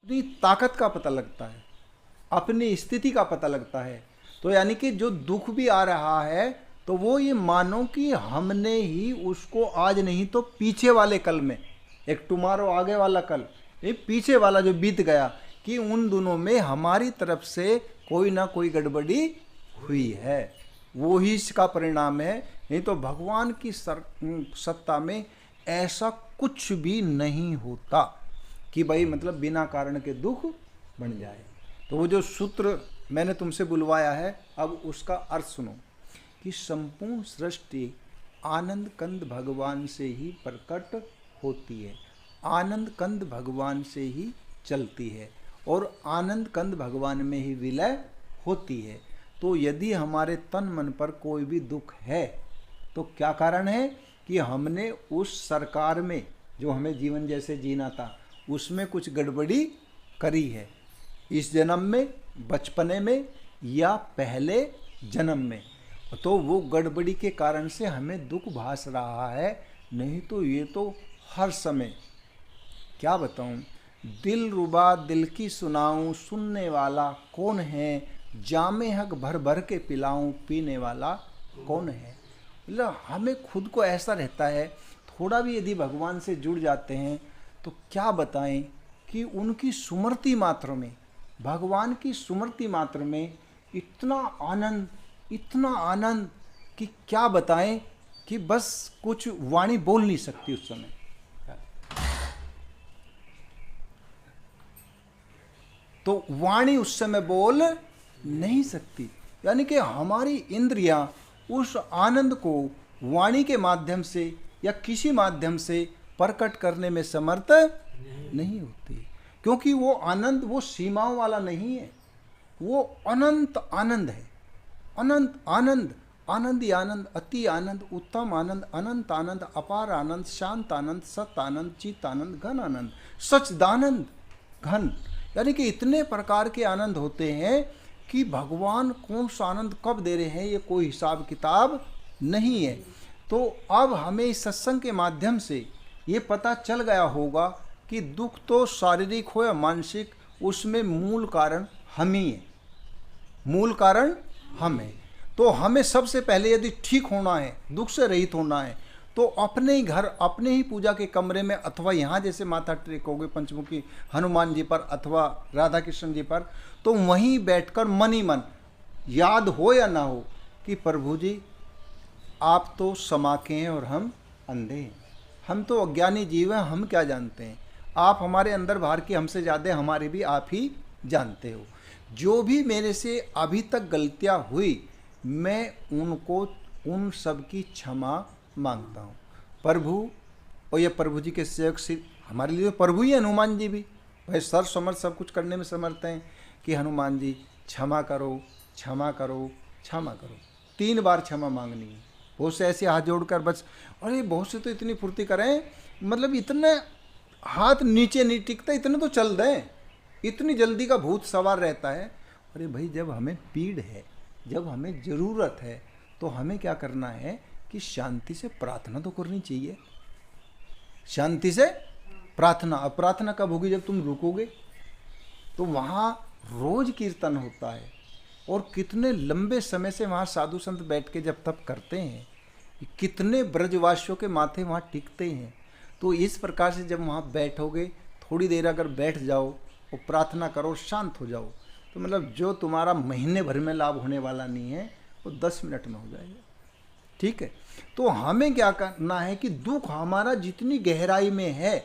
अपनी ताकत का पता लगता है, अपनी स्थिति का पता लगता है। तो यानी कि जो दुख भी आ रहा है तो वो ये मानो कि हमने ही उसको आज नहीं तो पीछे वाले कल में, एक टुमारो आगे वाला कल, ये पीछे वाला जो बीत गया, कि उन दोनों में हमारी तरफ से कोई ना कोई गड़बड़ी हुई है, वो ही इसका परिणाम है। नहीं तो भगवान की सत्ता में ऐसा कुछ भी नहीं होता कि भाई मतलब बिना कारण के दुख बन जाए। तो वो जो सूत्र मैंने तुमसे बुलवाया है, अब उसका अर्थ सुनो कि संपूर्ण सृष्टि आनंद कंद भगवान से ही प्रकट होती है, आनंद कंद भगवान से ही चलती है और आनंद कंद भगवान में ही विलय होती है। तो यदि हमारे तन मन पर कोई भी दुख है तो क्या कारण है कि हमने उस सरकार में जो हमें जीवन जैसे जीना था उसमें कुछ गड़बड़ी करी है, इस जन्म में, बचपने में या पहले जन्म में। तो वो गड़बड़ी के कारण से हमें दुख भास रहा है। नहीं तो ये तो हर समय, क्या बताऊं, दिल रुबा दिल की सुनाऊं, सुनने वाला कौन है, जामे हक भर भर के पिलाऊं, पीने वाला कौन है। मतलब हमें खुद को ऐसा रहता है, थोड़ा भी यदि भगवान से जुड़ जाते हैं तो क्या बताएं कि उनकी सुमृति मात्र में, भगवान की सुमृति मात्र में इतना आनंद, इतना आनंद कि क्या बताएं कि बस कुछ वाणी बोल नहीं सकती उस समय। तो वाणी उस समय बोल नहीं सकती, यानी कि हमारी इंद्रियां उस आनंद को वाणी के माध्यम से या किसी माध्यम से प्रकट करने में समर्थ नहीं होती, क्योंकि वो आनंद वो सीमाओं वाला नहीं है, वो अनंत आनंद है। अनंत आनंद, आनंद ही आनंद, अति आनंद, उत्तम आनंद, अनंत आनंद, अपार आनंद, शांत आनंद, सत आनंद, चित आनंद, घन आनंद, सच्चिदानंद घन। यानी कि इतने प्रकार के आनंद होते हैं कि भगवान कौन सा आनंद कब दे रहे हैं ये कोई हिसाब किताब नहीं है। तो अब हमें इस सत्संग के माध्यम से ये पता चल गया होगा कि दुख तो शारीरिक हो या मानसिक, उसमें मूल कारण हम ही है, मूल कारण हम हैं। तो हमें सबसे पहले यदि ठीक होना है, दुख से रहित होना है, तो अपने ही घर, अपने ही पूजा के कमरे में, अथवा यहाँ जैसे माथा टेकोगे पंचमुखी हनुमान जी पर अथवा राधा कृष्ण जी पर, तो वहीं बैठकर मन ही मन याद हो या ना हो कि प्रभु जी आप तो समाके हैं और हम अंधे हैं, हम तो अज्ञानी जीव हैं, हम क्या जानते हैं, आप हमारे अंदर बाहर की हमसे ज़्यादा हमारे भी आप ही जानते हो। जो भी मेरे से अभी तक गलतियां हुई मैं उनको, उन सब की क्षमा मांगता हूँ प्रभु। और ये प्रभु जी के सेवक से हमारे लिए प्रभु ही, हनुमान जी भी भाई सर्व समर्थ, सब कुछ करने में समर्थ हैं कि हनुमान जी क्षमा करो, क्षमा करो, क्षमा करो। 3 बार क्षमा मांगनी है। बहुत से ऐसे हाथ जोड़कर बस, अरे बहुत से तो इतनी फुर्ती करें, मतलब इतने हाथ नीचे नहीं टिकता, इतने तो चल दें, इतनी जल्दी का भूत सवार रहता है। अरे भाई जब हमें पीड़ है, जब हमें ज़रूरत है, तो हमें क्या करना है कि शांति से प्रार्थना तो करनी चाहिए, शांति से प्रार्थना। अब प्रार्थना कब होगी? जब तुम रुकोगे। तो वहाँ रोज कीर्तन होता है और कितने लंबे समय से वहाँ साधु संत बैठ के जब तप करते हैं, कितने ब्रजवासियों के माथे वहाँ टिकते हैं। तो इस प्रकार से जब वहाँ बैठोगे, थोड़ी देर अगर बैठ जाओ और प्रार्थना करो, शांत हो जाओ, तो मतलब जो तुम्हारा महीने भर में लाभ होने वाला नहीं है वो 10 मिनट में हो जाएगा। ठीक है। तो हमें क्या करना है कि दुख हमारा जितनी गहराई में है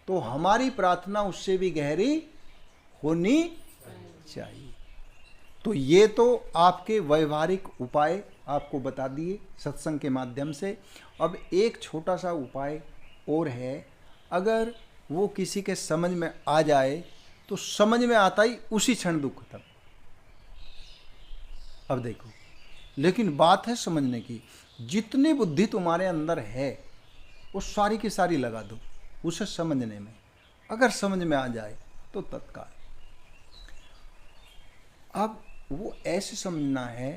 तो हमारी प्रार्थना उससे भी गहरी होनी चाहिए। तो ये तो आपके व्यवहारिक उपाय आपको बता दिए सत्संग के माध्यम से। अब एक छोटा सा उपाय और है, अगर वो किसी के समझ में आ जाए तो समझ में आता ही उसी क्षण दुख खत्म। अब देखो, लेकिन बात है समझने की, जितनी बुद्धि तुम्हारे अंदर है वो सारी की सारी लगा दो उसे समझने में। अगर समझ में आ जाए तो तत्काल। अब वो ऐसे समझना है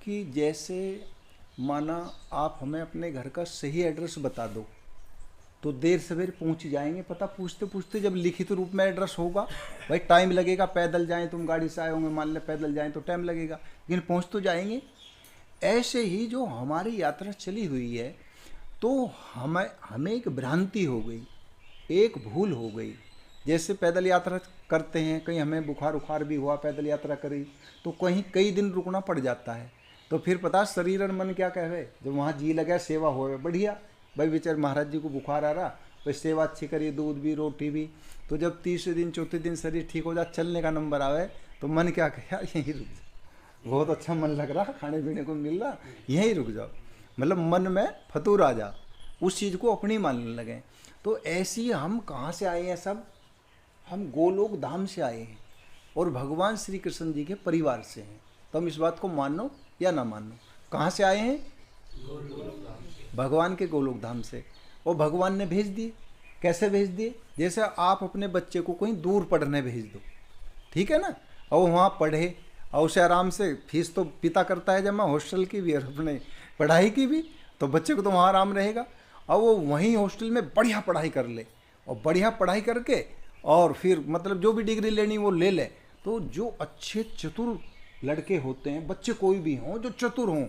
कि जैसे माना आप हमें अपने घर का सही एड्रेस बता दो, तो देर सवेर पहुंच जाएंगे। पता पूछते पूछते जब लिखित रूप में एड्रेस होगा, भाई टाइम लगेगा, पैदल जाएं, तुम गाड़ी से आए होंगे, मान ले पैदल जाएं तो टाइम लगेगा, लेकिन पहुंच तो जाएंगे। ऐसे ही जो हमारी यात्रा चली हुई है, तो हमें एक भ्रांति हो गई, एक भूल हो गई। जैसे पैदल यात्रा करते हैं, कहीं हमें बुखार उखार भी हुआ, पैदल यात्रा करी तो कहीं कई दिन रुकना पड़ जाता है, तो फिर पता शरीर और मन क्या कहे, जब वहाँ जी लगा सेवा हो बढ़िया, भाई बेचारे महाराज जी को बुखार आ रहा, भाई सेवा अच्छी करिए, दूध भी रोटी भी। तो जब तीसरे दिन चौथे दिन शरीर ठीक हो जाए, चलने का नंबर आवे, तो मन क्या कहे, यार यहीं रुक जाओ, बहुत अच्छा मन लग रहा, खाने पीने को मिल रहा, यहीं रुक जाओ, मतलब मन में फतूर आ जा, उस चीज़ को अपनी मानने लगे। तो ऐसी हम कहाँ से आए हैं सब, हम गोलोक धाम से आए हैं और भगवान श्री कृष्ण जी के परिवार से हैं। तो हम इस बात को मानो या ना मानो, कहाँ से आए हैं, भगवान के गोलोक धाम से। और भगवान ने भेज दिए, कैसे भेज दिए, जैसे आप अपने बच्चे को कहीं दूर पढ़ने भेज दो, ठीक है ना, और वहाँ पढ़े और उसे आराम से, फीस तो पिता करता है जमा, हॉस्टल की भी और अपने पढ़ाई की भी, तो बच्चे को तो वहाँ आराम रहेगा। और वो वहीं हॉस्टल में बढ़िया पढ़ाई कर ले, और बढ़िया पढ़ाई करके और फिर मतलब जो भी डिग्री लेनी वो ले ले। तो जो अच्छे चतुर लड़के होते हैं, बच्चे कोई भी हों जो चतुर हों,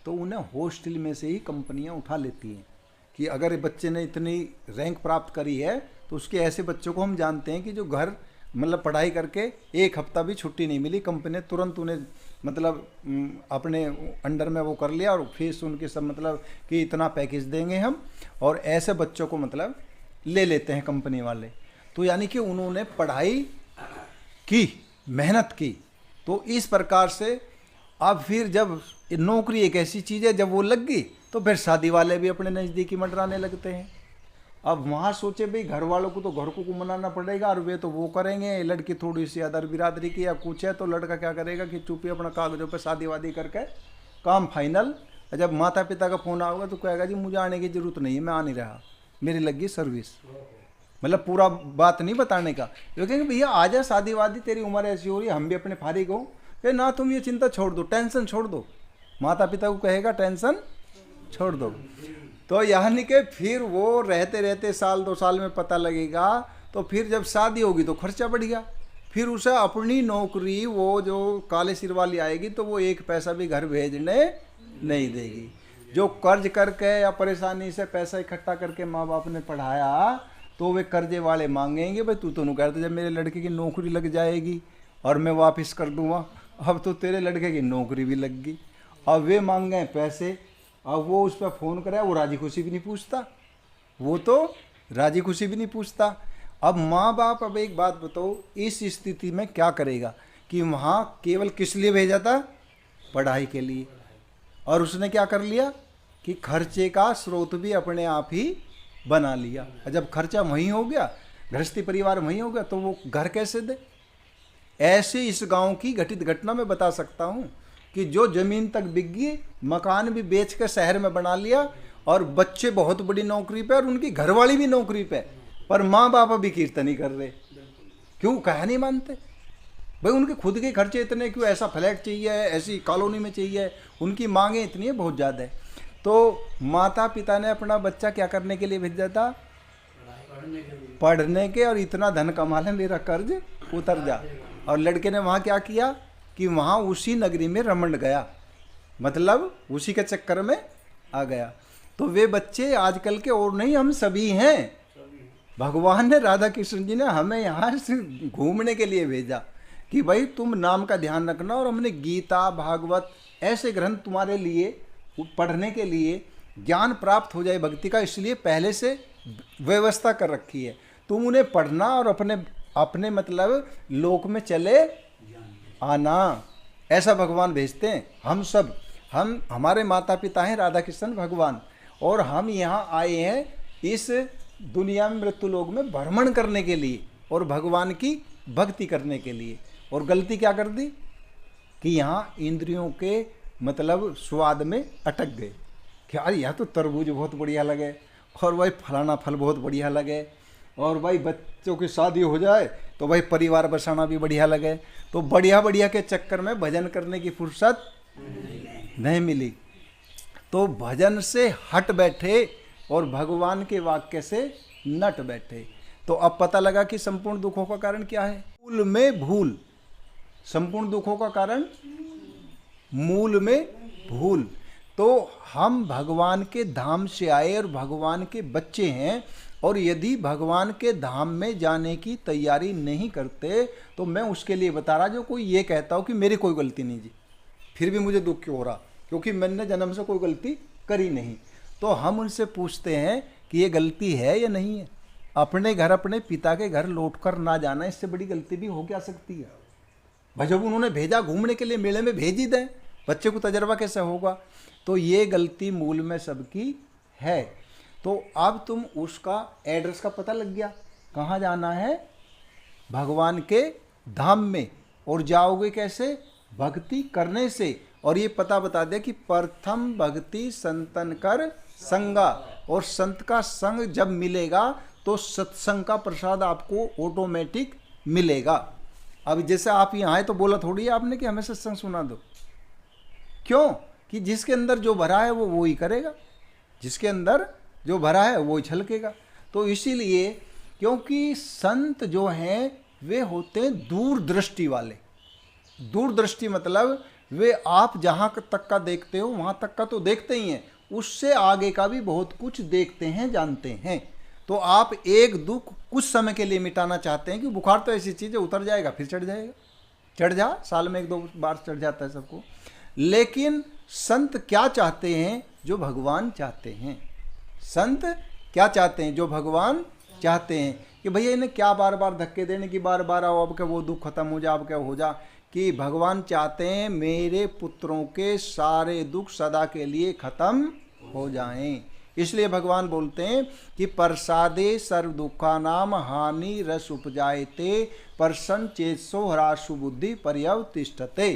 तो उन्हें हॉस्टल में से ही कंपनियां उठा लेती हैं कि अगर बच्चे ने इतनी रैंक प्राप्त करी है, तो उसके ऐसे बच्चों को हम जानते हैं कि जो घर मतलब पढ़ाई करके एक हफ्ता भी छुट्टी नहीं मिली, कंपनी ने तुरंत उन्हें मतलब अपने अंडर में वो कर लिया, और फीस उनके सब मतलब कि इतना पैकेज देंगे हम, और ऐसे बच्चों को मतलब ले लेते हैं कंपनी वाले। तो यानी कि उन्होंने पढ़ाई की, मेहनत की। तो इस प्रकार से अब फिर जब नौकरी एक ऐसी चीज़ है, जब वो लग गई तो फिर शादी वाले भी अपने नज़दीकी मंडराने लगते हैं। अब वहाँ सोचे भाई घर वालों को तो घर को मनाना पड़ेगा, और वे तो वो करेंगे, लड़की थोड़ी सी अदर बिरादरी की या कुछ है, तो लड़का क्या करेगा कि चुपी अपना कागजों पे शादी वादी करके काम फाइनल। जब माता पिता का फ़ोन आएगा तो कहेगा जी मुझे आने की ज़रूरत नहीं है, मैं आ नहीं रहा, मेरी लगी सर्विस, मतलब पूरा बात नहीं बताने का। वो कहेंगे भैया आ जा, शादी वादी तेरी उम्र ऐसी हो रही है, हम भी अपने फारिग हो, कि ना तुम ये चिंता छोड़ दो, टेंशन छोड़ दो, माता पिता को कहेगा टेंशन छोड़ दो। तो यानी कि फिर वो रहते रहते साल 2 साल में पता लगेगा, तो फिर जब शादी होगी तो खर्चा बढ़ गया, फिर उसे अपनी नौकरी वो जो काले सिर वाली आएगी तो वो एक पैसा भी घर भेजने नहीं देगी। जो कर्ज करके या परेशानी से पैसा इकट्ठा करके माँ बाप ने पढ़ाया, तो वे कर्जे वाले मांगेंगे भाई तू तो नहीं कहते जब मेरे लड़के की नौकरी लग जाएगी और मैं वापस कर दूंगा, अब तो तेरे लड़के की नौकरी भी लग गई। अब वे मांगे पैसे, अब वो उस पर फ़ोन करे, वो राजी खुशी भी नहीं पूछता, वो तो राजी खुशी भी नहीं पूछता। अब माँ बाप, अब एक बात बताओ, इस स्थिति में क्या करेगा कि वहाँ केवल किस लिए भेजा था, पढ़ाई के लिए, और उसने क्या कर लिया कि खर्चे का स्रोत भी अपने आप ही बना लिया। जब खर्चा वहीं हो गया, गृहस्थी परिवार वहीं हो गया, तो वो घर कैसे दे। ऐसे इस गांव की घटित घटना मैं बता सकता हूँ कि जो जमीन तक बिक गई, मकान भी बेच कर शहर में बना लिया, और बच्चे बहुत बड़ी नौकरी पे और उनकी घरवाली भी नौकरी पे, पर माँ बाप अभी कीर्तन ही कर रहे। क्यों, कहा नहीं मानते भाई, उनके खुद के खर्चे इतने क्यों, ऐसा फ्लैट चाहिए, ऐसी कॉलोनी में चाहिए, उनकी मांगे इतनी है बहुत ज़्यादा है। तो माता पिता ने अपना बच्चा क्या करने के लिए भेजा था, पढ़ने के, और इतना धन कमा ले मेरा कर्ज उतर जा। और लड़के ने वहाँ क्या किया कि वहाँ उसी नगरी में रमण गया, मतलब उसी के चक्कर में आ गया। तो वे बच्चे आजकल के और नहीं, हम सभी हैं। भगवान ने, राधा कृष्ण जी ने हमें यहाँ से घूमने के लिए भेजा कि भाई तुम नाम का ध्यान रखना, और हमने गीता भागवत ऐसे ग्रंथ तुम्हारे लिए पढ़ने के लिए, ज्ञान प्राप्त हो जाए भक्ति का, इसलिए पहले से व्यवस्था कर रखी है। तुम उन्हें पढ़ना और अपने मतलब लोक में चले आना, ऐसा भगवान भेजते हैं। हम हमारे माता पिता हैं राधा कृष्ण भगवान, और हम यहाँ आए हैं इस दुनिया में मृत्यु लोक में भ्रमण करने के लिए और भगवान की भक्ति करने के लिए। और गलती क्या कर दी कि यहाँ इंद्रियों के मतलब स्वाद में अटक गए कि यार यह तो तरबूज बहुत बढ़िया लगे, और भाई फलाना फल बहुत बढ़िया लगे, और भाई बच्चों की शादी हो जाए तो भाई परिवार बसाना भी बढ़िया लगे। तो बढ़िया बढ़िया के चक्कर में भजन करने की फुर्सत नहीं मिली, तो भजन से हट बैठे और भगवान के वाक्य से नट बैठे। तो अब पता लगा कि संपूर्ण दुखों का कारण क्या है? मूल में भूल। संपूर्ण दुखों का कारण मूल में भूल। तो हम भगवान के धाम से आए और भगवान के बच्चे हैं, और यदि भगवान के धाम में जाने की तैयारी नहीं करते तो मैं उसके लिए बता रहा, जो कोई ये कहता हो कि मेरी कोई गलती नहीं जी, फिर भी मुझे दुख क्यों हो रहा, क्योंकि मैंने जन्म से कोई गलती करी नहीं। तो हम उनसे पूछते हैं कि ये गलती है या नहीं है? अपने घर, अपने पिता के घर लौटकर ना जाना, इससे बड़ी गलती भी हो क्या सकती है? भाई जब उन्होंने भेजा घूमने के लिए, मेले में भेज ही दें, बच्चे को तजर्बा कैसे होगा? तो ये गलती मूल में सबकी है। तो अब तुम उसका एड्रेस का पता लग गया, कहाँ जाना है? भगवान के धाम में। और जाओगे कैसे? भक्ति करने से। और ये पता बता दे कि प्रथम भक्ति संतन कर संगा, और संत का संग जब मिलेगा तो सत्संग का प्रसाद आपको ऑटोमेटिक मिलेगा। अब जैसे आप यहाँ आए तो बोला थोड़ी है आपने कि हमें सत्संग सुना दो। क्यों? कि जिसके अंदर जो भरा है वो ही करेगा, जिसके अंदर जो भरा है वो ही छलकेगा। तो इसीलिए, क्योंकि संत जो हैं वे होते हैं दूरदृष्टि वाले। दूरदृष्टि मतलब वे आप जहाँ तक का देखते हो वहाँ तक का तो देखते ही हैं, उससे आगे का भी बहुत कुछ देखते हैं, जानते हैं। तो आप एक दुख कुछ समय के लिए मिटाना चाहते हैं कि बुखार तो ऐसी चीज़ है, उतर जाएगा फिर चढ़ जाएगा, चढ़ जा, साल में 1-2 बार चढ़ जाता है सबको। लेकिन संत क्या चाहते हैं? जो भगवान चाहते हैं। संत क्या चाहते हैं? जो भगवान चाहते हैं। कि भैया इन्हें क्या बार बार धक्के देने की, बार बार आओ अब क्या वो दुख खत्म हो जा, अब क्या हो जा। कि भगवान चाहते हैं मेरे पुत्रों के सारे दुख सदा के लिए खत्म हो जाएं। इसलिए भगवान बोलते हैं कि प्रसादे सर्व दुखा नाम हानि रस उपजायते प्रसन्न चेतसो ह्रासु बुद्धि पर्यवतिष्ठते।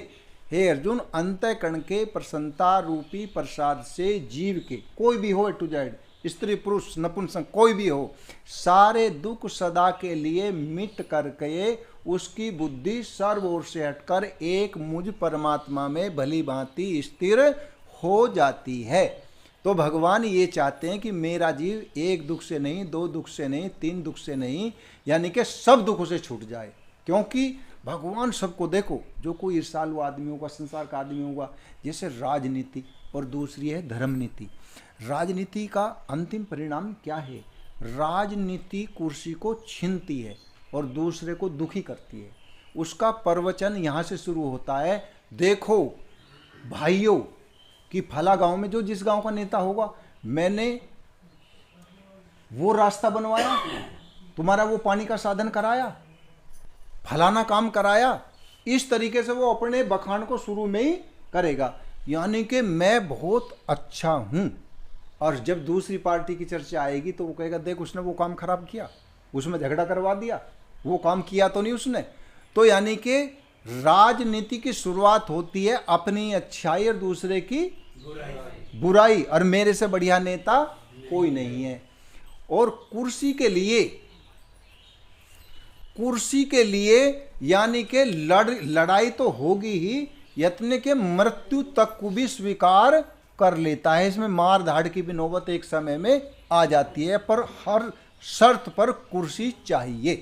हे अर्जुन, अंतःकरण के प्रसन्नता रूपी प्रसाद से जीव के, कोई भी हो, टू जेड, स्त्री पुरुष नपुंसक कोई भी हो, सारे दुख सदा के लिए मिट करके उसकी बुद्धि सर्व ओर से हटकर एक मुझ परमात्मा में भली भांति स्थिर हो जाती है। तो भगवान ये चाहते हैं कि मेरा जीव एक दुख से नहीं, 2 दुख से नहीं, 3 दुख से नहीं, यानी कि सब दुखों से छूट जाए। क्योंकि भगवान सबको, देखो जो कोई ईर्ष्यालु आदमी होगा, संसार का आदमी होगा, जैसे राजनीति और दूसरी है धर्म नीति। राजनीति का अंतिम परिणाम क्या है? राजनीति कुर्सी को छीनती है और दूसरे को दुखी करती है। उसका प्रवचन यहाँ से शुरू होता है, देखो भाइयों कि फला गांव में जो जिस गांव का नेता होगा, मैंने वो रास्ता बनवाया, तुम्हारा वो पानी का साधन कराया, फलाना काम कराया। इस तरीके से वो अपने बखान को शुरू में ही करेगा, यानी कि मैं बहुत अच्छा हूं। और जब दूसरी पार्टी की चर्चा आएगी तो वो कहेगा देख उसने वो काम खराब किया, उसमें झगड़ा करवा दिया, वो काम किया तो नहीं उसने। तो यानी कि राजनीति की शुरुआत होती है अपनी अच्छाई और दूसरे की बुराई, और मेरे से बढ़िया नेता कोई नहीं है। और कुर्सी के लिए यानी कि लड़ाई तो होगी ही, यत्न के मृत्यु तक को भी स्वीकार कर लेता है। इसमें मार धाड़ की भी नौबत एक समय में आ जाती है, पर हर शर्त पर कुर्सी चाहिए।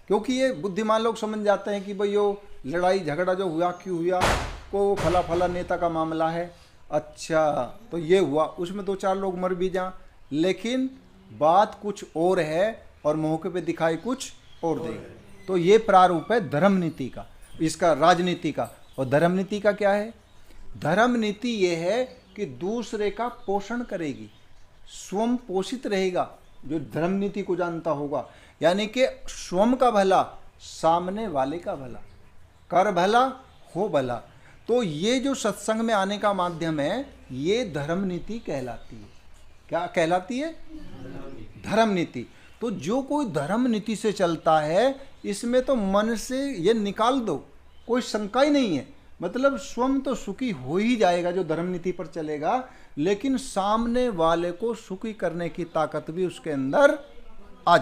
क्योंकि ये बुद्धिमान लोग समझ जाते हैं कि भाई यो लड़ाई झगड़ा जो हुआ क्यों हुआ, को फला नेता का मामला है, अच्छा तो ये हुआ, उसमें 2-4 लोग मर भी जाएं, लेकिन बात कुछ और है और मौके पे दिखाई कुछ और दे। तो ये प्रारूप है धर्म नीति का, इसका राजनीति का। और धर्म नीति का क्या है? धर्म नीति ये है कि दूसरे का पोषण करेगी, स्वयं पोषित रहेगा। जो धर्म नीति को जानता होगा, यानी कि स्वयं का भला, सामने वाले का भला, कर भला हो भला। तो ये जो सत्संग में आने का माध्यम है, ये धर्म नीति कहलाती है। क्या कहलाती है? धर्म नीति। तो जो कोई धर्म नीति से चलता है, इसमें तो मन से ये निकाल दो, कोई शंका ही नहीं है। मतलब स्वयं तो सुखी हो ही जाएगा जो धर्म नीति पर चलेगा, लेकिन सामने वाले को सुखी करने की ताकत भी उसके अंदर आ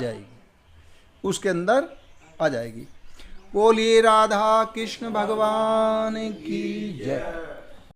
जाएगी, बोलिए राधा कृष्ण भगवान की जय।